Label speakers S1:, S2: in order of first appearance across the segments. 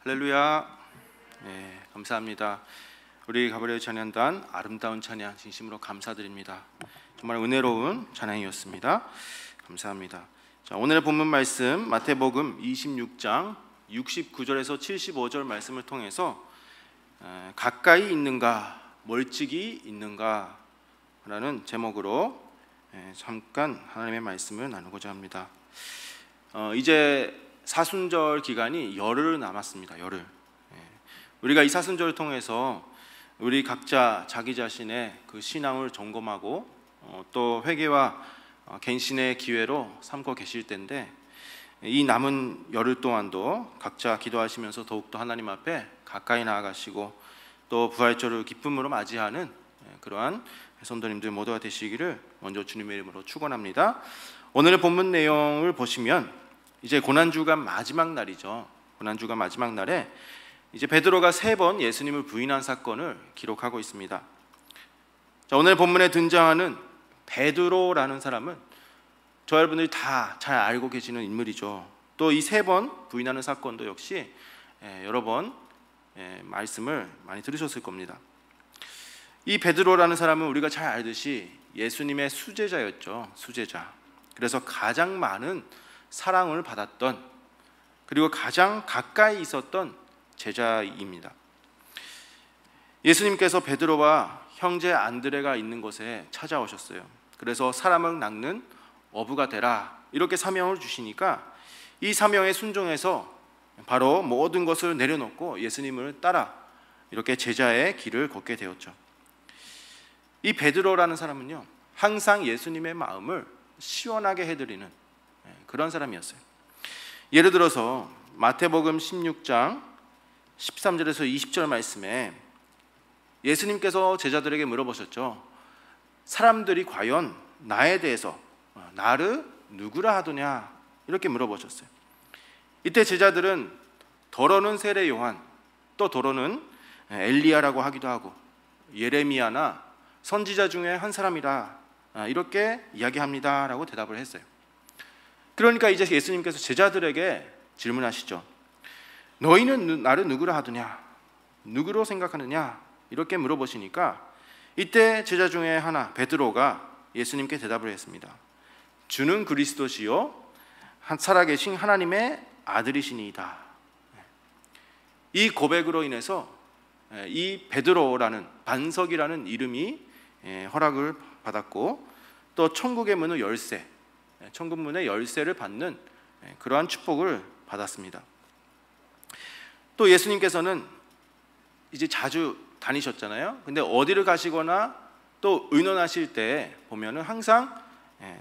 S1: 할렐루야. 네, 감사합니다. 우리 가브리엘 찬양단 아름다운 찬양 진심으로 감사드립니다. 정말 은혜로운 찬양이었습니다. 감사합니다. 자, 오늘의 본문 말씀 마태복음 26장 69절에서 75절 말씀을 통해서 가까이 있는가 멀찍이 있는가 라는 제목으로 잠깐 하나님의 말씀을 나누고자 합니다. 이제 사순절 기간이 열흘 남았습니다. 열흘. 우리가 이 사순절을 통해서 우리 각자 자기 자신의 그 신앙을 점검하고 또 회개와 갱신의 기회로 삼고 계실 텐데, 이 남은 열흘 동안도 각자 기도하시면서 더욱더 하나님 앞에 가까이 나아가시고 또 부활절을 기쁨으로 맞이하는 그러한 성도님들 모두가 되시기를 먼저 주님의 이름으로 축원합니다. 오늘의 본문 내용을 보시면 이제 고난주간 마지막 날이죠. 고난주간 마지막 날에 이제 베드로가 3번 예수님을 부인한 사건을 기록하고 있습니다. 자, 오늘 본문에 등장하는 베드로라는 사람은 저 여러분들이 다 잘 알고 계시는 인물이죠. 또 이 3번 부인하는 사건도 역시 여러 번 말씀을 많이 들으셨을 겁니다. 이 베드로라는 사람은 우리가 잘 알듯이 예수님의 수제자였죠. 수제자. 그래서 가장 많은 사랑을 받았던, 그리고 가장 가까이 있었던 제자입니다. 예수님께서 베드로와 형제 안드레가 있는 곳에 찾아오셨어요. 그래서 사람을 낚는 어부가 되라 이렇게 사명을 주시니까 이 사명에 순종해서 바로 모든 것을 내려놓고 예수님을 따라 이렇게 제자의 길을 걷게 되었죠. 이 베드로라는 사람은요, 항상 예수님의 마음을 시원하게 해드리는 그런 사람이었어요. 예를 들어서 마태복음 16장 13절에서 20절 말씀에 예수님께서 제자들에게 물어보셨죠. 사람들이 과연 나에 대해서 나를 누구라 하더냐 이렇게 물어보셨어요. 이때 제자들은 더러는 세례 요한, 또 더러는 엘리야라고 하기도 하고 예레미야나 선지자 중에 한 사람이라 이렇게 이야기합니다 라고 대답을 했어요. 그러니까 이제 예수님께서 제자들에게 질문하시죠. 너희는 나를 누구라 하더냐? 누구로 생각하느냐? 이렇게 물어보시니까 이때 제자 중에 하나 베드로가 예수님께 대답을 했습니다. 주는 그리스도시요 살아계신 하나님의 아들이시니이다. 이 고백으로 인해서 이 베드로라는 반석이라는 이름이 허락을 받았고, 또 천국의 문의 열쇠, 천국 문의 열쇠를 받는 그러한 축복을 받았습니다. 또 예수님께서는 이제 자주 다니셨잖아요. 근데 어디를 가시거나 또 의논하실 때 보면은 항상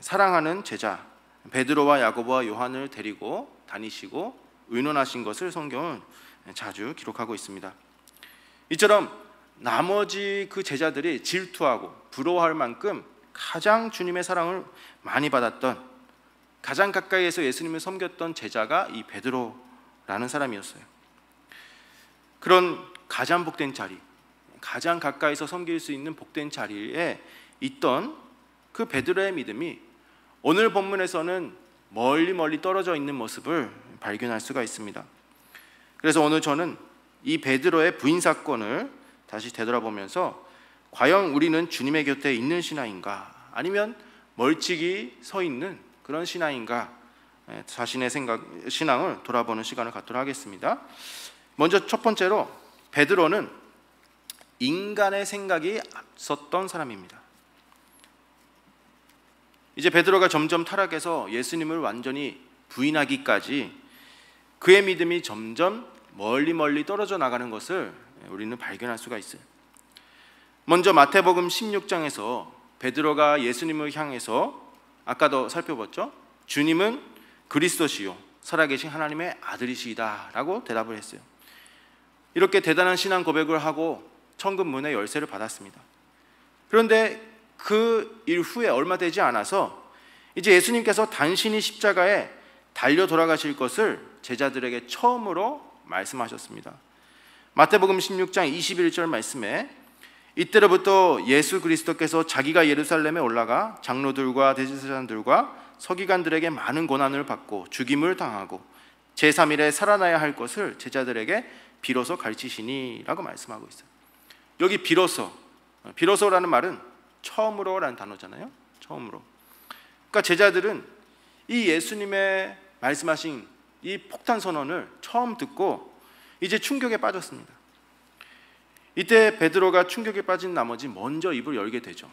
S1: 사랑하는 제자 베드로와 야고보와 요한을 데리고 다니시고 의논하신 것을 성경은 자주 기록하고 있습니다. 이처럼 나머지 그 제자들이 질투하고 부러워할 만큼 가장 주님의 사랑을 많이 받았던, 가장 가까이에서 예수님을 섬겼던 제자가 이 베드로라는 사람이었어요. 그런 가장 복된 자리, 가장 가까이서 섬길 수 있는 복된 자리에 있던 그 베드로의 믿음이 오늘 본문에서는 멀리 떨어져 있는 모습을 발견할 수가 있습니다. 그래서 오늘 저는 이 베드로의 부인 사건을 다시 되돌아보면서 과연 우리는 주님의 곁에 있는 신앙인가, 아니면 멀찍이 서 있는 그런 신앙인가, 자신의 신앙을 돌아보는 시간을 갖도록 하겠습니다. 먼저 첫 번째로 베드로는 인간의 생각이 앞섰던 사람입니다. 이제 베드로가 점점 타락해서 예수님을 완전히 부인하기까지 그의 믿음이 점점 멀리 떨어져 나가는 것을 우리는 발견할 수가 있어요. 먼저 마태복음 16장에서 베드로가 예수님을 향해서 아까도 살펴봤죠. 주님은 그리스도시요 살아계신 하나님의 아들이시다 라고 대답을 했어요. 이렇게 대단한 신앙 고백을 하고 천국 문의 열쇠를 받았습니다. 그런데 그 일 후에 얼마 되지 않아서 이제 예수님께서 단신이 십자가에 달려 돌아가실 것을 제자들에게 처음으로 말씀하셨습니다. 마태복음 16장 21절 말씀에 이때로부터 예수 그리스도께서 자기가 예루살렘에 올라가 장로들과 대제사장들과 서기관들에게 많은 고난을 받고 죽임을 당하고 제3일에 살아나야 할 것을 제자들에게 비로소 가르치시니 라고 말씀하고 있어요. 여기 비로소라는 말은 처음으로라는 단어잖아요. 처음으로. 그러니까 제자들은 이 예수님의 말씀하신 이 폭탄 선언을 처음 듣고 이제 충격에 빠졌습니다. 이때 베드로가 충격에 빠진 나머지 먼저 입을 열게 되죠.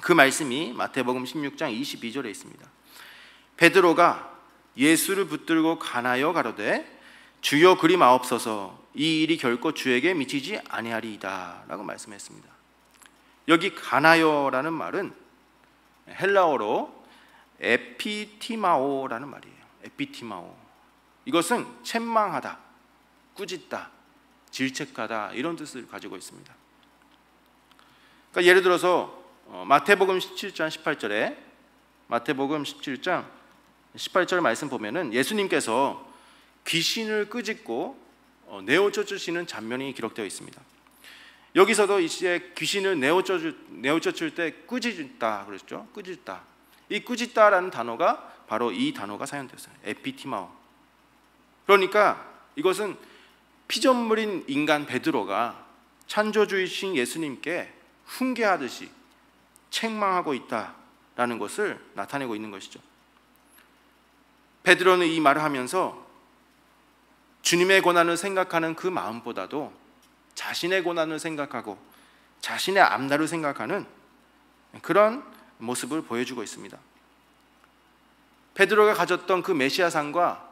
S1: 그 말씀이 마태복음 16장 22절에 있습니다. 베드로가 예수를 붙들고 가나여 가로되 주여 그리 마옵소서 이 일이 결코 주에게 미치지 아니하리이다 라고 말씀했습니다. 여기 가나여라는 말은 헬라어로 에피티마오라는 말이에요. 에피티마오. 이것은 책망하다, 꾸짖다, 질책하다 이런 뜻을 가지고 있습니다. 그러니까 예를 들어서 마태복음 17장 18절에 마태복음 17장 18절 말씀 보면은 예수님께서 귀신을 꾸짖고 내어쫓으시는 장면이 기록되어 있습니다. 여기서도 이제 귀신을 내어쫓을 때 꾸짖다 그랬죠. 꾸짖다. 이 꾸짖다라는 단어가 바로 이 단어가 사용됐어요. 에피티마오. 그러니까 이것은 피조물인 인간 베드로가 창조주이신 예수님께 훈계하듯이 책망하고 있다라는 것을 나타내고 있는 것이죠. 베드로는 이 말을 하면서 주님의 고난을 생각하는 그 마음보다도 자신의 고난을 생각하고 자신의 앞날을 생각하는 그런 모습을 보여주고 있습니다. 베드로가 가졌던 그 메시아상과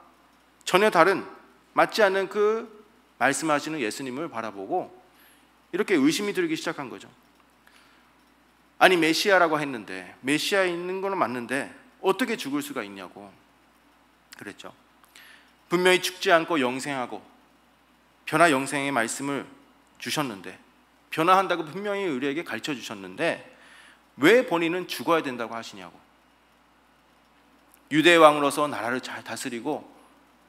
S1: 전혀 다른 맞지 않는 그 말씀하시는 예수님을 바라보고 이렇게 의심이 들기 시작한 거죠. 아니 메시아라고 했는데 메시아 있는 거는 맞는데 어떻게 죽을 수가 있냐고 그랬죠. 분명히 죽지 않고 영생하고 변화 영생의 말씀을 주셨는데 변화한다고 분명히 우리에게 가르쳐 주셨는데 왜 본인은 죽어야 된다고 하시냐고. 유대 왕으로서 나라를 잘 다스리고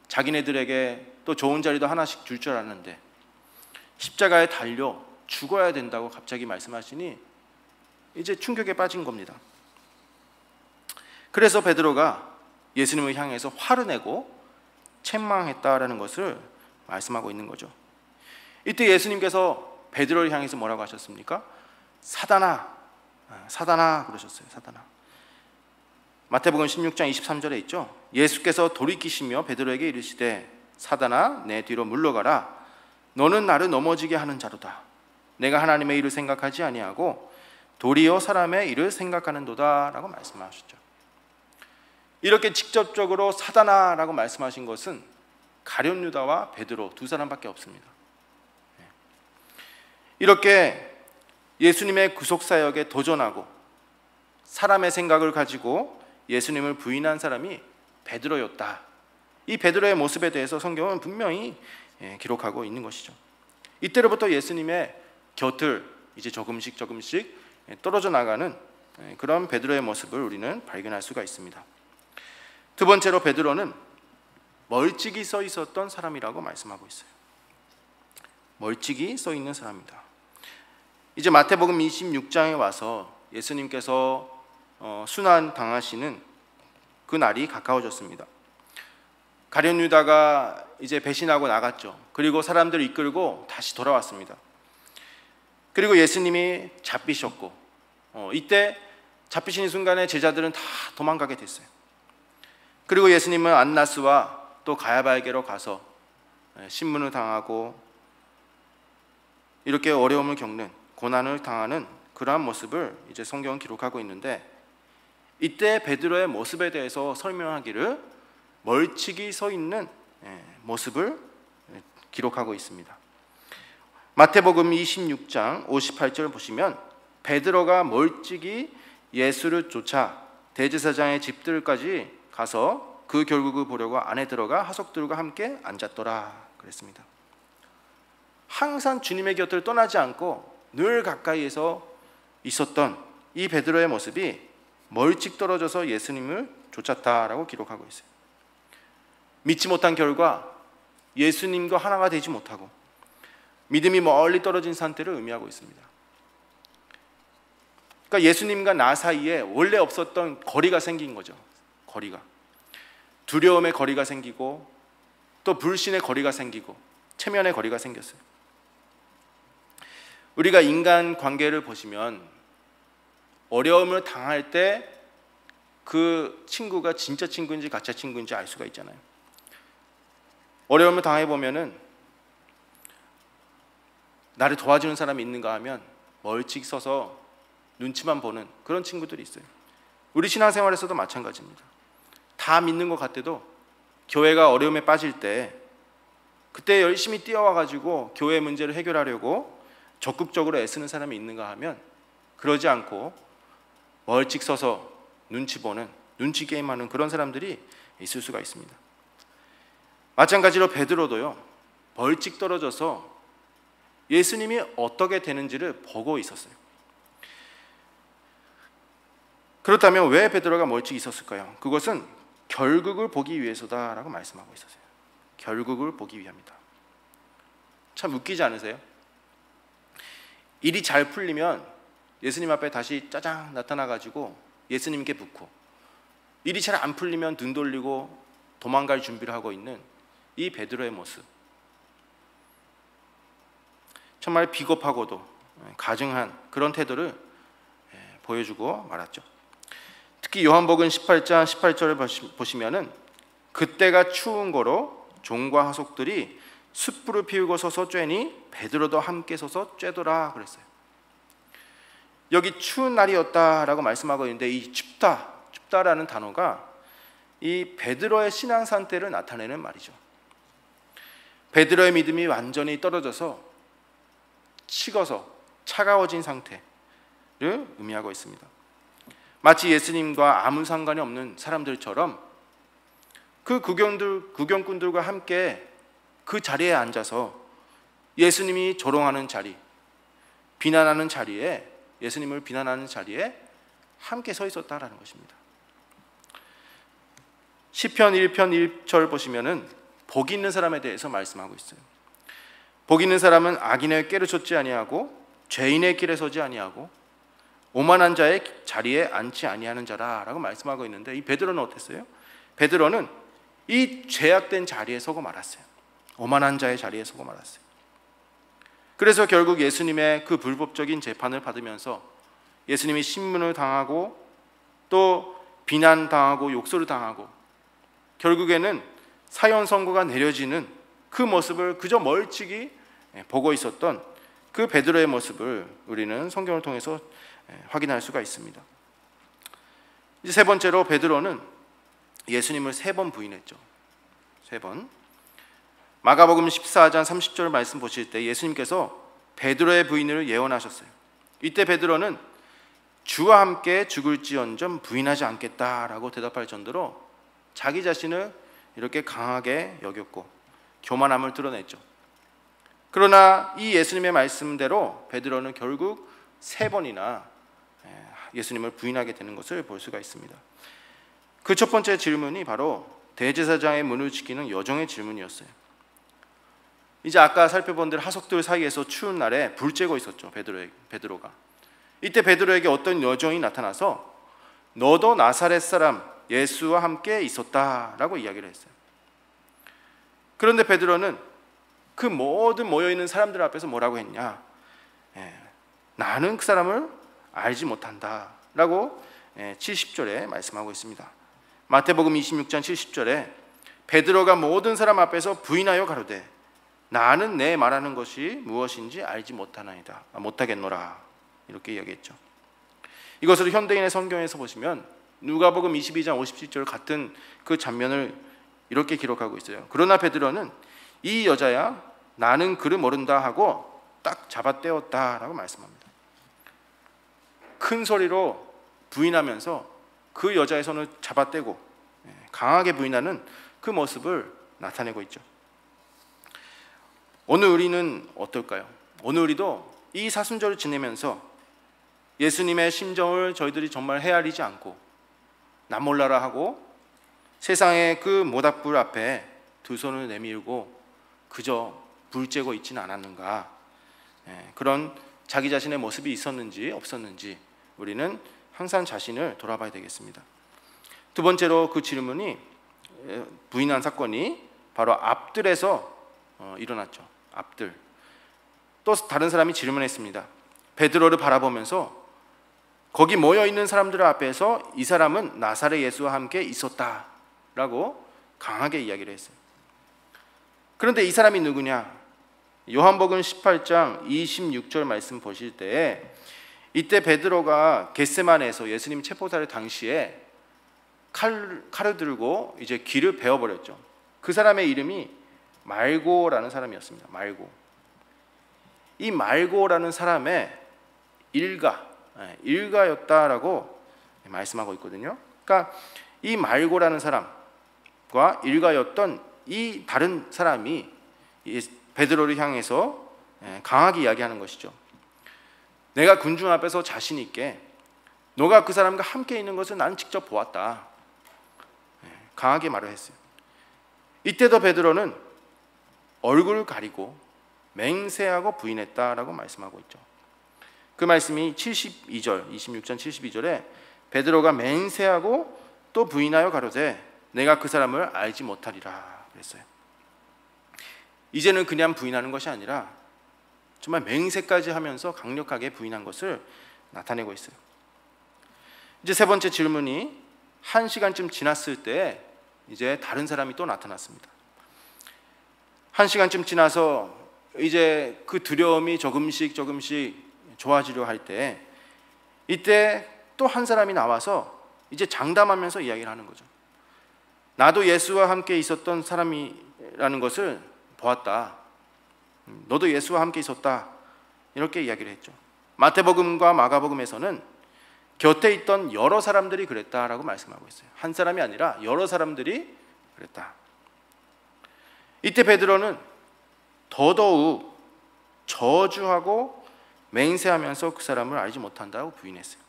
S1: 자기네들에게 또 좋은 자리도 하나씩 줄 줄 알았는데 십자가에 달려 죽어야 된다고 갑자기 말씀하시니 이제 충격에 빠진 겁니다. 그래서 베드로가 예수님을 향해서 화를 내고 책망했다라는 것을 말씀하고 있는 거죠. 이때 예수님께서 베드로를 향해서 뭐라고 하셨습니까? 사단아, 사단아 그러셨어요. 사단아. 마태복음 16장 23절에 있죠. 예수께서 돌이키시며 베드로에게 이르시되 사단아 내 뒤로 물러가라. 너는 나를 넘어지게 하는 자로다. 내가 하나님의 일을 생각하지 아니하고 도리어 사람의 일을 생각하는도다 라고 말씀하셨죠. 이렇게 직접적으로 사단아라고 말씀하신 것은 가룟 유다와 베드로 두 사람밖에 없습니다. 이렇게 예수님의 구속사역에 도전하고 사람의 생각을 가지고 예수님을 부인한 사람이 베드로였다. 이 베드로의 모습에 대해서 성경은 분명히 기록하고 있는 것이죠. 이때로부터 예수님의 곁을 이제 조금씩 떨어져 나가는 그런 베드로의 모습을 우리는 발견할 수가 있습니다. 두 번째로 베드로는 멀찍이 서 있었던 사람이라고 말씀하고 있어요. 멀찍이 서 있는 사람이다. 이제 마태복음 26장에 와서 예수님께서 순환 당하시는 그 날이 가까워졌습니다. 가룟 유다가 이제 배신하고 나갔죠. 그리고 사람들을 이끌고 다시 돌아왔습니다. 그리고 예수님이 잡히셨고 이때 잡히시는 순간에 제자들은 다 도망가게 됐어요. 그리고 예수님은 안나스와 또 가야바에게로 가서 신문을 당하고 이렇게 어려움을 겪는 고난을 당하는 그러한 모습을 이제 성경은 기록하고 있는데 이때 베드로의 모습에 대해서 설명하기를 멀찍이 서 있는 모습을 기록하고 있습니다. 마태복음 26장 58절 보시면 베드로가 멀찍이 예수를 쫓아 대제사장의 집들까지 가서 그 결국을 보려고 안에 들어가 하석들과 함께 앉았더라 그랬습니다. 항상 주님의 곁을 떠나지 않고 늘 가까이에서 있었던 이 베드로의 모습이 멀찍 떨어져서 예수님을 쫓았다라고 기록하고 있어요. 믿지 못한 결과 예수님과 하나가 되지 못하고 믿음이 멀리 떨어진 상태를 의미하고 있습니다. 그러니까 예수님과 나 사이에 원래 없었던 거리가 생긴 거죠. 거리가. 두려움의 거리가 생기고 또 불신의 거리가 생기고 체면의 거리가 생겼어요. 우리가 인간 관계를 보시면 어려움을 당할 때 그 친구가 진짜 친구인지 가짜 친구인지 알 수가 있잖아요. 어려움을 당해 보면은 나를 도와주는 사람이 있는가 하면 멀찍이 서서 눈치만 보는 그런 친구들이 있어요. 우리 신앙생활에서도 마찬가지입니다. 다 믿는 것 같아도 교회가 어려움에 빠질 때 그때 열심히 뛰어와가지고 교회 문제를 해결하려고 적극적으로 애쓰는 사람이 있는가 하면 그러지 않고 멀찍 서서 눈치 보는, 눈치 게임하는 그런 사람들이 있을 수가 있습니다. 마찬가지로 베드로도요, 멀찍 떨어져서 예수님이 어떻게 되는지를 보고 있었어요. 그렇다면 왜 베드로가 멀찍이 있었을까요? 그것은 결국을 보기 위해서다라고 말씀하고 있었어요. 결국을 보기 위함이다. 참 웃기지 않으세요? 일이 잘 풀리면 예수님 앞에 다시 짜장 나타나가지고 예수님께 묻고, 일이 잘 안 풀리면 등 돌리고 도망갈 준비를 하고 있는 이 베드로의 모습, 정말 비겁하고도 가증한 그런 태도를 보여주고 말았죠. 특히 요한복음 18장 18절을 보시면은 그때가 추운 거로 종과 하속들이 숯불을 피우고 서서 쬐니 베드로도 함께 서서 쬐더라 그랬어요. 여기 추운 날이었다라고 말씀하고 있는데 이 춥다라는 단어가 이 베드로의 신앙 상태를 나타내는 말이죠. 베드로의 믿음이 완전히 떨어져서 식어서 차가워진 상태를 의미하고 있습니다. 마치 예수님과 아무 상관이 없는 사람들처럼 그 구경꾼들과 함께 그 자리에 앉아서 예수님이 조롱하는 자리, 비난하는 자리에, 예수님을 비난하는 자리에 함께 서 있었다라는 것입니다. 시편 1편 1절 보시면은 복 있는 사람에 대해서 말씀하고 있어요. 복 있는 사람은 악인의 꾀를 쫓지 아니하고 죄인의 길에 서지 아니하고 오만한 자의 자리에 앉지 아니하는 자라라고 말씀하고 있는데, 이 베드로는 어땠어요? 베드로는 이 죄악된 자리에 서고 말았어요. 오만한 자의 자리에 서고 말았어요. 그래서 결국 예수님의 그 불법적인 재판을 받으면서 예수님이 신문을 당하고 또 비난당하고 욕설을 당하고 결국에는 사형 선고가 내려지는 그 모습을 그저 멀찍이 보고 있었던 그 베드로의 모습을 우리는 성경을 통해서 확인할 수가 있습니다. 이제 세 번째로 베드로는 예수님을 3번 부인했죠. 3번. 마가복음 14장 30절 말씀 보실 때 예수님께서 베드로의 부인을 예언하셨어요. 이때 베드로는 주와 함께 죽을지언정 부인하지 않겠다라고 대답할 정도로 자기 자신을 이렇게 강하게 여겼고 교만함을 드러냈죠. 그러나 이 예수님의 말씀대로 베드로는 결국 3번이나 예수님을 부인하게 되는 것을 볼 수가 있습니다. 그 첫 번째 질문이 바로 대제사장의 문을 지키는 여정의 질문이었어요. 이제 아까 살펴본 대로 하석들 사이에서 추운 날에 불 쬐고 있었죠. 베드로가. 이때 베드로에게 어떤 여정이 나타나서 너도 나사렛 사람 예수와 함께 있었다라고 이야기를 했어요. 그런데 베드로는 그 모든 모여있는 사람들 앞에서 뭐라고 했냐? 나는 그 사람을 알지 못한다라고 70절에 말씀하고 있습니다. 마태복음 26장 70절에 베드로가 모든 사람 앞에서 부인하여 가로되 나는 내 말하는 것이 무엇인지 알지 못하겠노라 이렇게 이야기했죠. 이것을 현대인의 성경에서 보시면 누가복음 22장 57절 같은 그 장면을 이렇게 기록하고 있어요. 그러나 베드로는 이 여자야 나는 그를 모른다 하고 딱 잡아떼었다라고 말씀합니다. 큰 소리로 부인하면서 그 여자의 손을 잡아떼고 강하게 부인하는 그 모습을 나타내고 있죠. 오늘 우리는 어떨까요? 오늘 우리도 이 사순절을 지내면서 예수님의 심정을 저희들이 정말 헤아리지 않고 남몰라라 하고 세상의 그 모닥불 앞에 두 손을 내밀고 그저 불 쬐고 있지는 않았는가, 그런 자기 자신의 모습이 있었는지 없었는지 우리는 항상 자신을 돌아봐야 되겠습니다. 두 번째로 그 질문이 부인한 사건이 바로 앞들에서 일어났죠. 앞들. 또 다른 사람이 질문했습니다. 베드로를 바라보면서 거기 모여 있는 사람들 앞에서 이 사람은 나사렛 예수와 함께 있었다라고 강하게 이야기를 했어요. 그런데 이 사람이 누구냐? 요한복음 18장 26절 말씀 보실 때 이때 베드로가 겟세마네에서 예수님 체포살 당시에 칼을 들고 이제 귀를 베어버렸죠. 그 사람의 이름이 말고라는 사람이었습니다. 말고. 이 말고라는 사람의 일가였다라고 말씀하고 있거든요. 그러니까 이 말고라는 사람과 일가였던 이 다른 사람이 베드로를 향해서 강하게 이야기하는 것이죠. 내가 군중 앞에서 자신 있게 너가 그 사람과 함께 있는 것을 나는 직접 보았다. 강하게 말을 했어요. 이때도 베드로는 얼굴을 가리고 맹세하고 부인했다라고 말씀하고 있죠. 그 말씀이 72절, 26장 72절에 베드로가 맹세하고 또 부인하여 가로되 내가 그 사람을 알지 못하리라 그랬어요. 이제는 그냥 부인하는 것이 아니라 정말 맹세까지 하면서 강력하게 부인한 것을 나타내고 있어요. 이제 세 번째 질문이 1시간쯤 지났을 때 이제 다른 사람이 또 나타났습니다. 1시간쯤 지나서 이제 그 두려움이 조금씩 좋아지려 할 때 이때 또 한 사람이 나와서 이제 장담하면서 이야기를 하는 거죠. 나도 예수와 함께 있었던 사람이라는 것을 보았다. 너도 예수와 함께 있었다. 이렇게 이야기를 했죠. 마태복음과 마가복음에서는 곁에 있던 여러 사람들이 그랬다라고 말씀하고 있어요. 한 사람이 아니라 여러 사람들이 그랬다. 이때 베드로는 더더욱 저주하고 맹세하면서 그 사람을 알지 못한다고 부인했어요.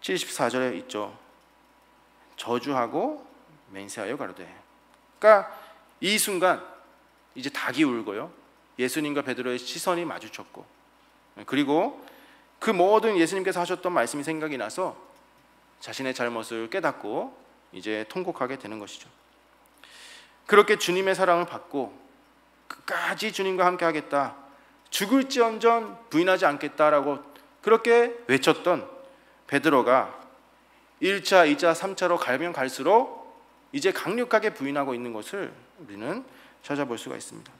S1: 74절에 있죠. 저주하고 맹세하여 가로되. 그러니까 이 순간 이제 닭이 울고요. 예수님과 베드로의 시선이 마주쳤고, 그리고 그 모든 예수님께서 하셨던 말씀이 생각이 나서 자신의 잘못을 깨닫고 이제 통곡하게 되는 것이죠. 그렇게 주님의 사랑을 받고 끝까지 주님과 함께 하겠다, 죽을지언정 부인하지 않겠다라고 그렇게 외쳤던 베드로가 1차, 2차, 3차로 가면 갈수록 이제 강력하게 부인하고 있는 것을 우리는 찾아볼 수가 있습니다.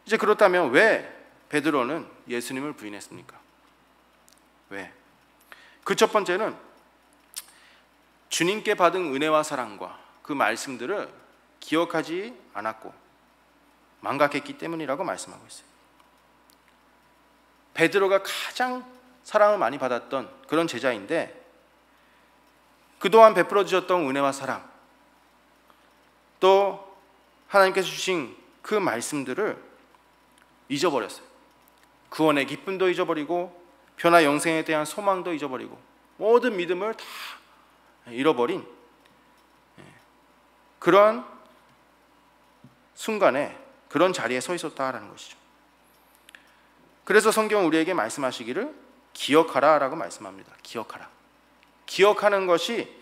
S1: 이제 그렇다면 왜 베드로는 예수님을 부인했습니까? 왜? 그 첫 번째는 주님께 받은 은혜와 사랑과 그 말씀들을 기억하지 않았고 망각했기 때문이라고 말씀하고 있어요. 베드로가 가장 사랑을 많이 받았던 그런 제자인데 그동안 베풀어 주셨던 은혜와 사랑, 또 하나님께서 주신 그 말씀들을 잊어버렸어요. 구원의 기쁨도 잊어버리고 변화 영생에 대한 소망도 잊어버리고 모든 믿음을 다 잃어버린 그런 순간에 그런 자리에 서 있었다라는 것이죠. 그래서 성경은 우리에게 말씀하시기를 기억하라 라고 말씀합니다. 기억하라. 기억하는 것이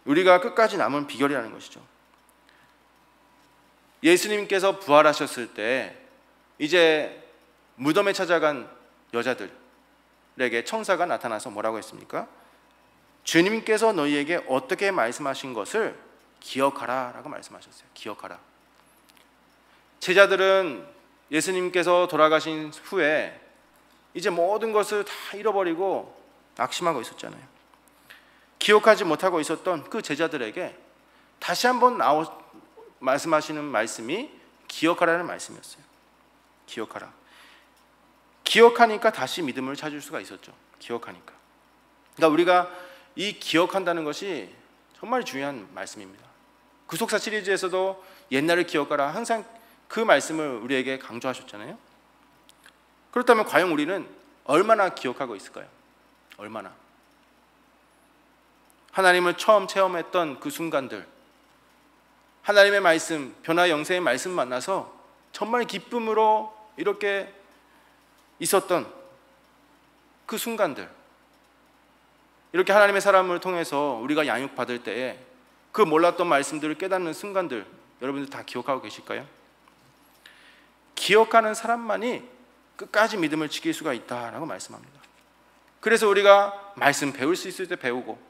S1: 우리가 끝까지 남은 비결이라는 것이죠. 예수님께서 부활하셨을 때 이제 무덤에 찾아간 여자들에게 천사가 나타나서 뭐라고 했습니까? 주님께서 너희에게 어떻게 말씀하신 것을 기억하라 라고 말씀하셨어요. 기억하라. 제자들은 예수님께서 돌아가신 후에 이제 모든 것을 다 잃어버리고 낙심하고 있었잖아요. 기억하지 못하고 있었던 그 제자들에게 다시 한번 말씀하시는 말씀이 기억하라는 말씀이었어요. 기억하라. 기억하니까 다시 믿음을 찾을 수가 있었죠. 기억하니까. 그러니까 우리가 이 기억한다는 것이 정말 중요한 말씀입니다. 구속사 시리즈에서도 옛날을 기억하라 항상 그 말씀을 우리에게 강조하셨잖아요. 그렇다면 과연 우리는 얼마나 기억하고 있을까요? 얼마나? 하나님을 처음 체험했던 그 순간들, 하나님의 말씀, 변화 영생의 말씀 만나서 정말 기쁨으로 이렇게 있었던 그 순간들, 이렇게 하나님의 사람을 통해서 우리가 양육받을 때에 그 몰랐던 말씀들을 깨닫는 순간들, 여러분들 다 기억하고 계실까요? 기억하는 사람만이 끝까지 믿음을 지킬 수가 있다라고 말씀합니다. 그래서 우리가 말씀 배울 수 있을 때 배우고,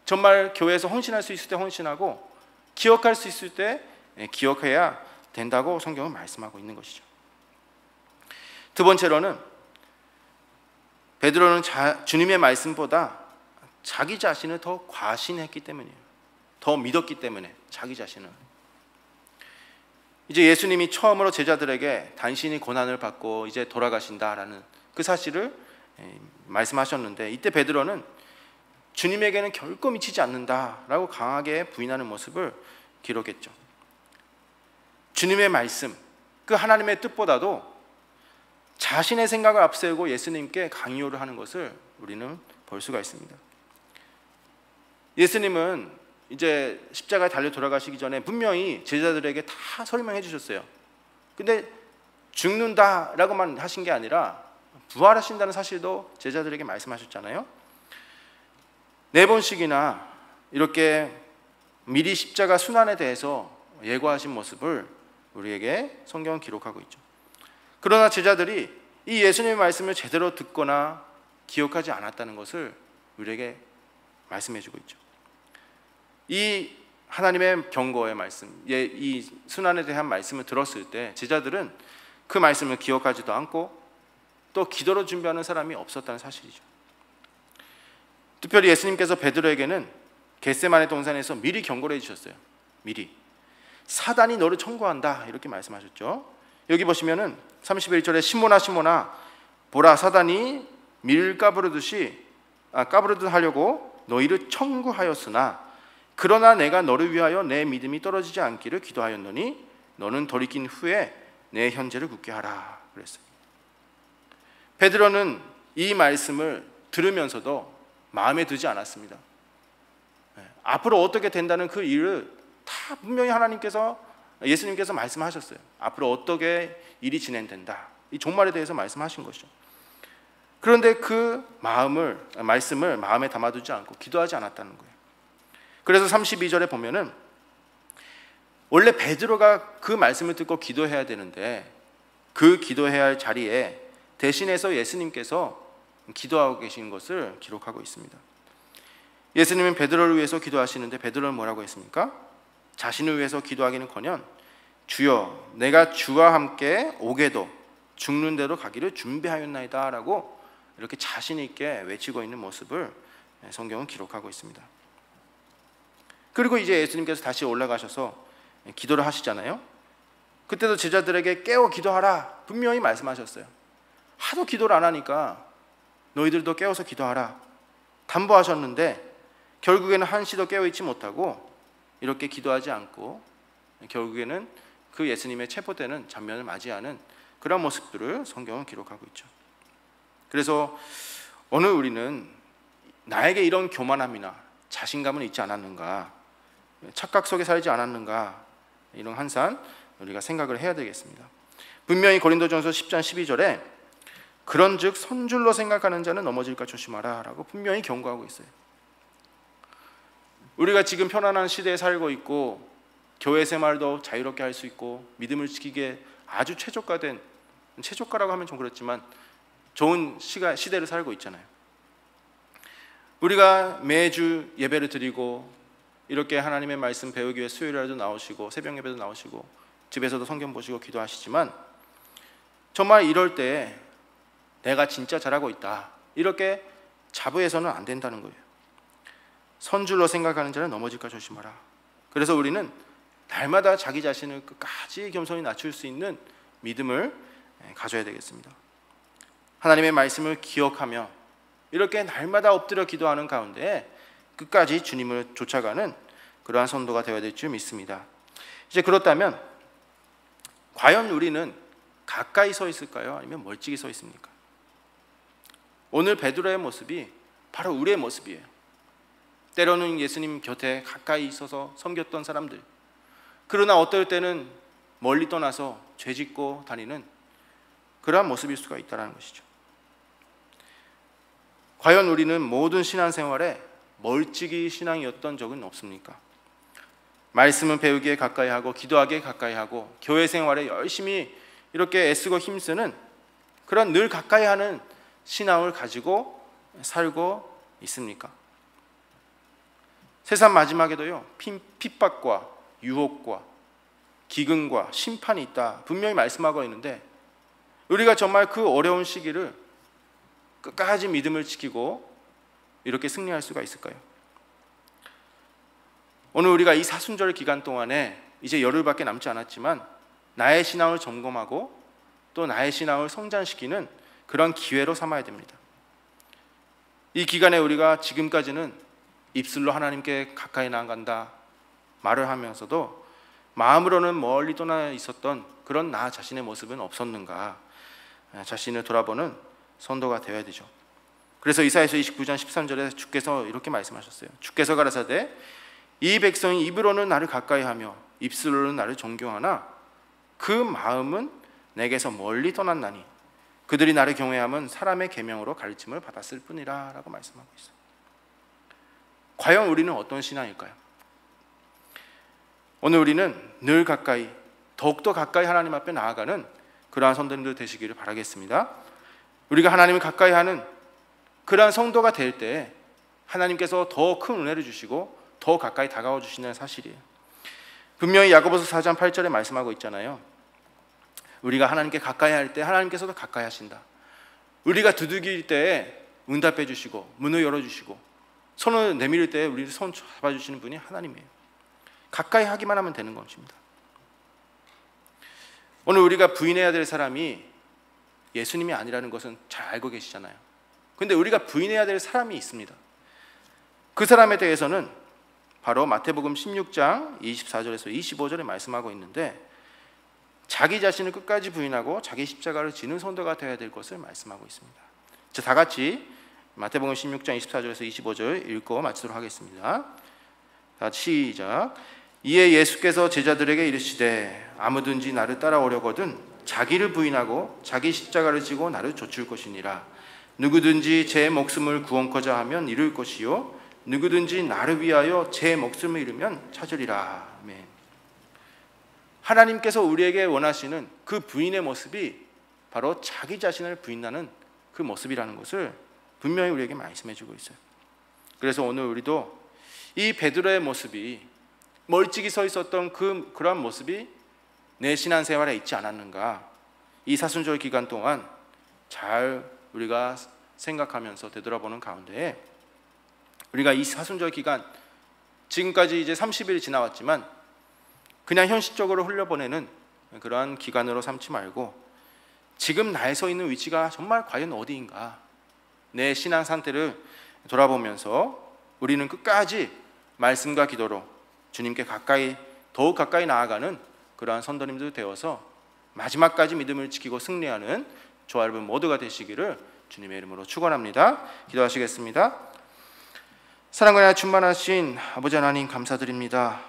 S1: 정말 교회에서 헌신할 수 있을 때 헌신하고, 기억할 수 있을 때 기억해야 된다고 성경은 말씀하고 있는 것이죠. 두 번째로는 베드로는 주님의 말씀보다 자기 자신을 더 과신했기 때문이에요. 더 믿었기 때문에, 자기 자신을. 이제 예수님이 처음으로 제자들에게 당신이 고난을 받고 이제 돌아가신다라는 그 사실을 말씀하셨는데, 이때 베드로는 주님에게는 결코 미치지 않는다라고 강하게 부인하는 모습을 기록했죠. 주님의 말씀, 그 하나님의 뜻보다도 자신의 생각을 앞세우고 예수님께 강요를 하는 것을 우리는 볼 수가 있습니다. 예수님은 이제 십자가에 달려 돌아가시기 전에 분명히 제자들에게 다 설명해 주셨어요. 근데 죽는다라고만 하신 게 아니라 부활하신다는 사실도 제자들에게 말씀하셨잖아요. 4번씩이나 이렇게 미리 십자가 순환에 대해서 예고하신 모습을 우리에게 성경은 기록하고 있죠. 그러나 제자들이 이 예수님의 말씀을 제대로 듣거나 기억하지 않았다는 것을 우리에게 말씀해 주고 있죠. 이 하나님의 경고의 말씀, 이 순환에 대한 말씀을 들었을 때 제자들은 그 말씀을 기억하지도 않고 또 기도로 준비하는 사람이 없었다는 사실이죠. 특별히 예수님께서 베드로에게는 겟세마네 동산에서 미리 경고를 해주셨어요. 미리 사단이 너를 청구한다 이렇게 말씀하셨죠. 여기 보시면은 31절에 시몬아 시몬아 보라 사단이 밀 까부르듯 하려고 너희를 청구하였으나 그러나 내가 너를 위하여 내 믿음이 떨어지지 않기를 기도하였노니 너는 돌이킨 후에 내 현재를 굳게 하라 그랬어요. 베드로는 이 말씀을 들으면서도 마음에 들지 않았습니다. 앞으로 어떻게 된다는 그 일을 다 분명히 예수님께서 말씀하셨어요. 앞으로 어떻게 일이 진행된다, 이 종말에 대해서 말씀하신 것이죠. 그런데 그 말씀을 마음에 담아두지 않고 기도하지 않았다는 거예요. 그래서 32절에 보면은 원래 베드로가 그 말씀을 듣고 기도해야 되는데 그 기도해야 할 자리에 대신해서 예수님께서 기도하고 계신 것을 기록하고 있습니다. 예수님은 베드로를 위해서 기도하시는데 베드로는 뭐라고 했습니까? 자신을 위해서 기도하기는커녕 주여 내가 주와 함께 오게도 죽는 대로 가기를 준비하였나이다 라고 이렇게 자신 있게 외치고 있는 모습을 성경은 기록하고 있습니다. 그리고 이제 예수님께서 다시 올라가셔서 기도를 하시잖아요. 그때도 제자들에게 깨워 기도하라 분명히 말씀하셨어요. 하도 기도를 안 하니까 너희들도 깨워서 기도하라 담보하셨는데 결국에는 한시도 깨어있지 못하고 이렇게 기도하지 않고 결국에는 그 예수님의 체포되는 장면을 맞이하는 그런 모습들을 성경은 기록하고 있죠. 그래서 오늘 우리는 나에게 이런 교만함이나 자신감은 있지 않았는가, 착각 속에 살지 않았는가, 이런 항상 우리가 생각을 해야 되겠습니다. 분명히 고린도전서 10장 12절에 그런즉 선줄로 생각하는 자는 넘어질까 조심하라 라고 분명히 경고하고 있어요. 우리가 지금 편안한 시대에 살고 있고 교회 생활도 자유롭게 할 수 있고 믿음을 지키기에 아주 최저가라고 하면 좀 그렇지만 좋은 시대를 살고 있잖아요. 우리가 매주 예배를 드리고 이렇게 하나님의 말씀 배우기 위해 수요일에도 나오시고 새벽 예배도 나오시고 집에서도 성경 보시고 기도하시지만 정말 이럴 때 내가 진짜 잘하고 있다 이렇게 자부해서는 안 된다는 거예요. 선줄로 생각하는 자는 넘어질까 조심하라. 그래서 우리는 날마다 자기 자신을 끝까지 겸손히 낮출 수 있는 믿음을 가져야 되겠습니다. 하나님의 말씀을 기억하며 이렇게 날마다 엎드려 기도하는 가운데 끝까지 주님을 쫓아가는 그러한 선도가 되어야 될 줄 믿습니다. 이제 그렇다면 과연 우리는 가까이 서 있을까요? 아니면 멀찍이 서 있습니까? 오늘 베드로의 모습이 바로 우리의 모습이에요. 때로는 예수님 곁에 가까이 있어서 섬겼던 사람들, 그러나 어떨 때는 멀리 떠나서 죄짓고 다니는 그러한 모습일 수가 있다는 것이죠. 과연 우리는 모든 신앙생활에 멀찍이 신앙이었던 적은 없습니까? 말씀은 배우기에 가까이 하고 기도하기에 가까이 하고 교회 생활에 열심히 이렇게 애쓰고 힘쓰는 그런 늘 가까이 하는 신앙을 가지고 살고 있습니까? 세상 마지막에도요, 핍박과 유혹과 기근과 심판이 있다 분명히 말씀하고 있는데, 우리가 정말 그 어려운 시기를 끝까지 믿음을 지키고 이렇게 승리할 수가 있을까요? 오늘 우리가 이 사순절 기간 동안에 이제 열흘밖에 남지 않았지만 나의 신앙을 점검하고 또 나의 신앙을 성장시키는 그런 기회로 삼아야 됩니다. 이 기간에 우리가 지금까지는 입술로 하나님께 가까이 나아간다 말을 하면서도 마음으로는 멀리 떠나 있었던 그런 나 자신의 모습은 없었는가, 자신을 돌아보는 선도가 되어야 되죠. 그래서 이사야서 29장 13절에 주께서 이렇게 말씀하셨어요. 주께서 가라사대 이 백성이 입으로는 나를 가까이하며 입술로는 나를 존경하나 그 마음은 내게서 멀리 떠났나니 그들이 나를 경외함은 사람의 계명으로 가르침을 받았을 뿐이라 라고 말씀하고 있어요. 과연 우리는 어떤 신앙일까요? 오늘 우리는 늘 가까이, 더욱더 가까이 하나님 앞에 나아가는 그러한 성도님들 되시기를 바라겠습니다. 우리가 하나님을 가까이 하는 그러한 성도가 될 때 하나님께서 더 큰 은혜를 주시고 더 가까이 다가와 주시는 사실이에요. 분명히 야고보서 4장 8절에 말씀하고 있잖아요. 우리가 하나님께 가까이 할 때 하나님께서도 가까이 하신다. 우리가 두들길 때 응답해 주시고 문을 열어주시고 손을 내밀 때 우리를 손 잡아주시는 분이 하나님이에요. 가까이 하기만 하면 되는 것입니다. 오늘 우리가 부인해야 될 사람이 예수님이 아니라는 것은 잘 알고 계시잖아요. 그런데 우리가 부인해야 될 사람이 있습니다. 그 사람에 대해서는 바로 마태복음 16장 24절에서 25절에 말씀하고 있는데, 자기 자신을 끝까지 부인하고 자기 십자가를 지는 성도가 되어야 될 것을 말씀하고 있습니다. 자, 다 같이 마태복음 16장 24절에서 25절 읽고 마치도록 하겠습니다. 다 시작. 이에 예수께서 제자들에게 이르시되 아무든지 나를 따라오려거든 자기를 부인하고 자기 십자가를 지고 나를 좇을 것이니라. 누구든지 제 목숨을 구원코자 하면 잃을 것이요 누구든지 나를 위하여 제 목숨을 잃으면 찾으리라. 아멘. 하나님께서 우리에게 원하시는 그 부인의 모습이 바로 자기 자신을 부인하는 그 모습이라는 것을 분명히 우리에게 말씀해 주고 있어요. 그래서 오늘 우리도 이 베드로의 모습이, 멀찍이 서 있었던 그러한 모습이 내 신앙생활에 있지 않았는가, 이 사순절 기간 동안 잘 우리가 생각하면서 되돌아보는 가운데, 우리가 이 사순절 기간 지금까지 이제 30일이 지나왔지만 그냥 현실적으로 흘려보내는 그러한 기간으로 삼지 말고 지금 나에 서 있는 위치가 정말 과연 어디인가, 내 신앙 상태를 돌아보면서 우리는 끝까지 말씀과 기도로 주님께 가까이, 더욱 가까이 나아가는 그러한 선도님들 되어서 마지막까지 믿음을 지키고 승리하는 저와 여러분 모두가 되시기를 주님의 이름으로 축원합니다. 기도하시겠습니다. 사랑과 은혜가 충만하신 아버지 하나님, 감사드립니다.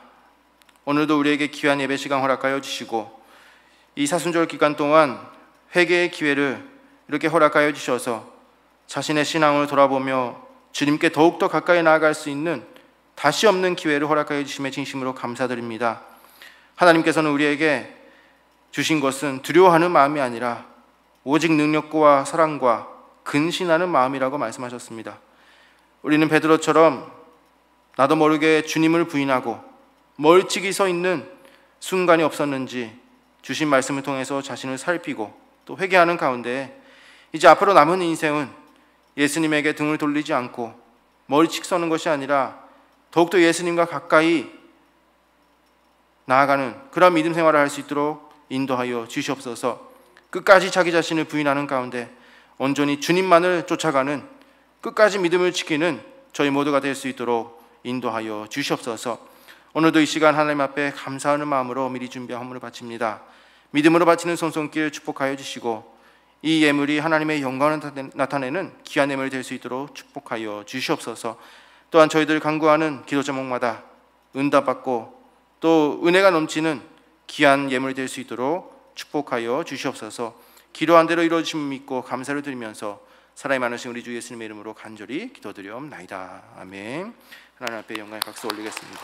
S1: 오늘도 우리에게 귀한 예배 시간 허락하여 주시고 이 사순절 기간 동안 회개의 기회를 이렇게 허락하여 주셔서 자신의 신앙을 돌아보며 주님께 더욱더 가까이 나아갈 수 있는 다시 없는 기회를 허락하여 주심에 진심으로 감사드립니다. 하나님께서는 우리에게 주신 것은 두려워하는 마음이 아니라 오직 능력과 사랑과 근신하는 마음이라고 말씀하셨습니다. 우리는 베드로처럼 나도 모르게 주님을 부인하고 멀찍이 서 있는 순간이 없었는지 주신 말씀을 통해서 자신을 살피고 또 회개하는 가운데 이제 앞으로 남은 인생은 예수님에게 등을 돌리지 않고 멀찍이 서는 것이 아니라 더욱더 예수님과 가까이 나아가는 그런 믿음 생활을 할 수 있도록 인도하여 주시옵소서. 끝까지 자기 자신을 부인하는 가운데 온전히 주님만을 쫓아가는, 끝까지 믿음을 지키는 저희 모두가 될 수 있도록 인도하여 주시옵소서. 오늘도 이 시간 하나님 앞에 감사하는 마음으로 미리 준비한 헌물을 바칩니다. 믿음으로 바치는 손손길 축복하여 주시고 이 예물이 하나님의 영광을 나타내는 귀한 예물이 될 수 있도록 축복하여 주시옵소서. 또한 저희들 간구하는 기도 제목마다 응답받고 또 은혜가 넘치는 귀한 예물이 될 수 있도록 축복하여 주시옵소서. 기도한 대로 이루어짐을 믿고 감사를 드리면서 사랑이 많으신 우리 주 예수님의 이름으로 간절히 기도드리옵나이다. 아멘. 하나님 앞에 영광의 박수 올리겠습니다.